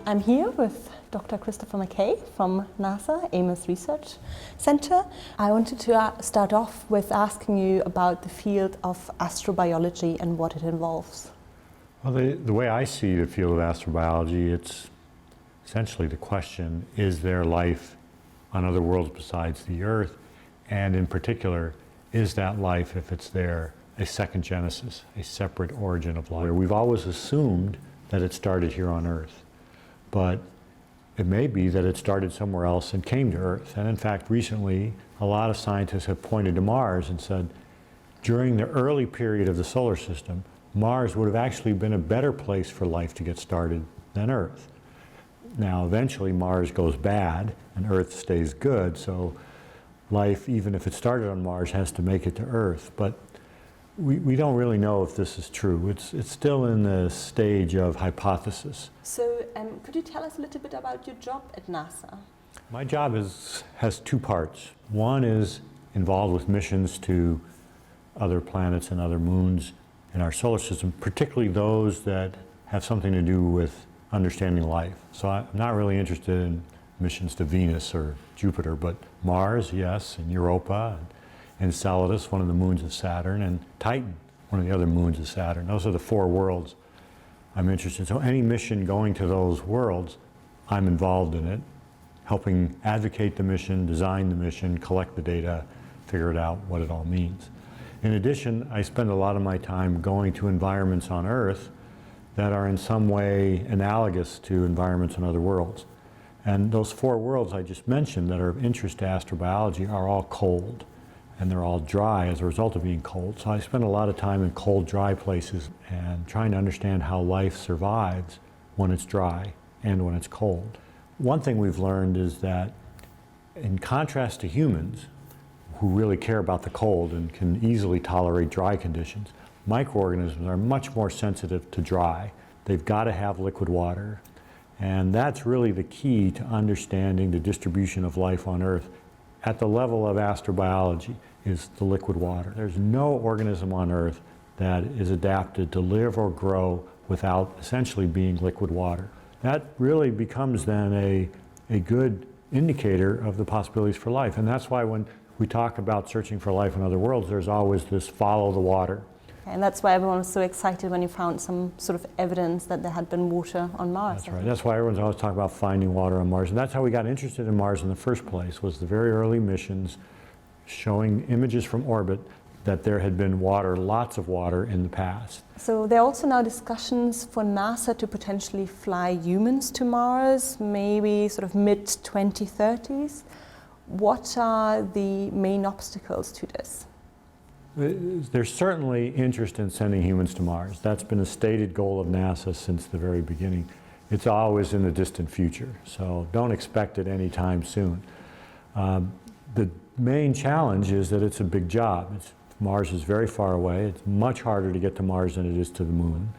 I'm here with Dr. Christopher McKay from NASA, Ames Research Center. I wanted to start off with asking you about the field of astrobiology and what it involves. Well, the way I see the field of astrobiology, it's essentially the question, is there life on other worlds besides the Earth? And in particular, is that life, if it's there, a second genesis, a separate origin of life? We've always assumed that it started here on Earth, but it may be that it started somewhere else and came to Earth. And in fact, recently, a lot of scientists have pointed to Mars and said, during the early period of the solar system, Mars would have actually been a better place for life to get started than Earth. Now, eventually Mars goes bad and Earth stays good, so life, even if it started on Mars, has to make it to Earth. But we don't really know if this is true. It's still in the stage of hypothesis. So could you tell us a little bit about your job at NASA? My job has two parts. One is involved with missions to other planets and other moons in our solar system, particularly those that have something to do with understanding life. So I'm not really interested in missions to Venus or Jupiter, but Mars, yes, and Europa, and Enceladus, one of the moons of Saturn, and Titan, one of the other moons of Saturn. Those are the four worlds I'm interested in. So any mission going to those worlds, I'm involved in it, helping advocate the mission, design the mission, collect the data, figure it out, what it all means. In addition, I spend a lot of my time going to environments on Earth that are in some way analogous to environments on other worlds. And those four worlds I just mentioned that are of interest to astrobiology are all cold, and they're all dry as a result of being cold. So I spend a lot of time in cold, dry places and trying to understand how life survives when it's dry and when it's cold. One thing we've learned is that in contrast to humans, who really care about the cold and can easily tolerate dry conditions, microorganisms are much more sensitive to dry. They've got to have liquid water. And that's really the key to understanding the distribution of life on Earth at the level of astrobiology, is the liquid water. There's no organism on Earth that is adapted to live or grow without essentially being liquid water. That really becomes then a good indicator of the possibilities for life. And that's why when we talk about searching for life on other worlds, there's always this follow the water. And that's why everyone was so excited when you found some sort of evidence that there had been water on Mars. That's right. That's why everyone's always talking about finding water on Mars. And that's how we got interested in Mars in the first place, was the very early missions showing images from orbit that there had been water, lots of water in the past. So there are also now discussions for NASA to potentially fly humans to Mars, maybe sort of mid-2030s. What are the main obstacles to this? There's certainly interest in sending humans to Mars. That's been a stated goal of NASA since the very beginning. It's always in the distant future, so don't expect it anytime soon. The main challenge is that it's a big job. Mars is very far away. It's much harder to get to Mars than it is to the moon.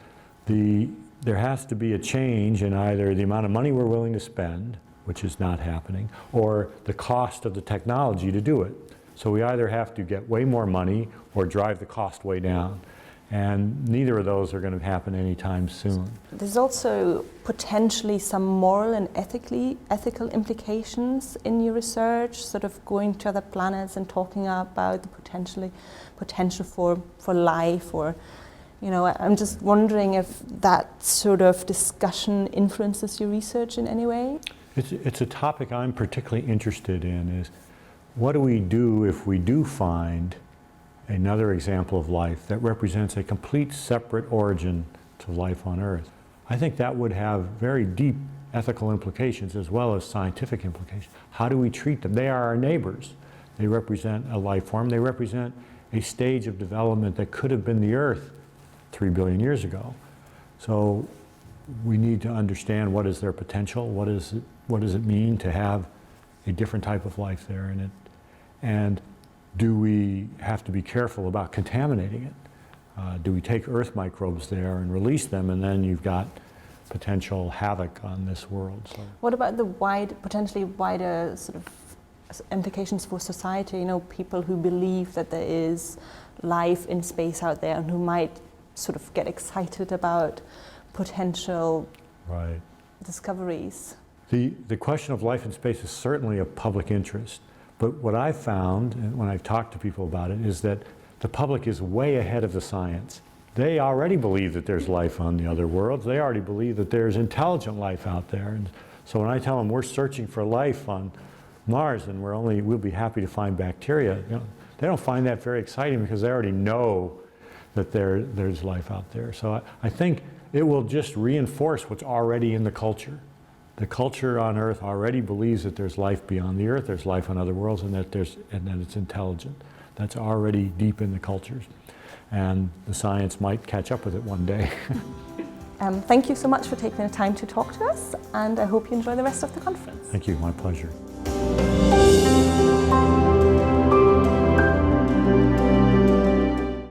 There has to be a change in either the amount of money we're willing to spend, which is not happening, or the cost of the technology to do it. So we either have to get way more money or drive the cost way down. And neither of those are going to happen anytime soon. There's also potentially some moral and ethical implications in your research, sort of going to other planets and talking about the potential for life, or, you know, I'm just wondering if that sort of discussion influences your research in any way? It's a topic I'm particularly interested in, is what do we do if we do find another example of life that represents a complete separate origin to life on Earth? I think that would have very deep ethical implications as well as scientific implications. How do we treat them? They are our neighbors. They represent a life form. They represent a stage of development that could have been the Earth 3 billion years ago. So we need to understand what is their potential, what does it mean to have a different type of life there in it, and do we have to be careful about contaminating it? Do we take Earth microbes there and release them, and then you've got potential havoc on this world? So. What about the potentially wider sort of implications for society? You know, people who believe that there is life in space out there and who might sort of get excited about potential discoveries? The question of life in space is certainly of public interest, but what I've found, and when I've talked to people about it, is that the public is way ahead of the science. They already believe that there's life on the other worlds. They already believe that there's intelligent life out there. And so when I tell them we're searching for life on Mars and we'll be happy to find bacteria, they don't find that very exciting because they already know that there's life out there. So I think it will just reinforce what's already in the culture. The culture on Earth already believes that there's life beyond the Earth, there's life on other worlds, and that it's intelligent. That's already deep in the cultures. And the science might catch up with it one day. Thank you so much for taking the time to talk to us, and I hope you enjoy the rest of the conference. Thank you, my pleasure.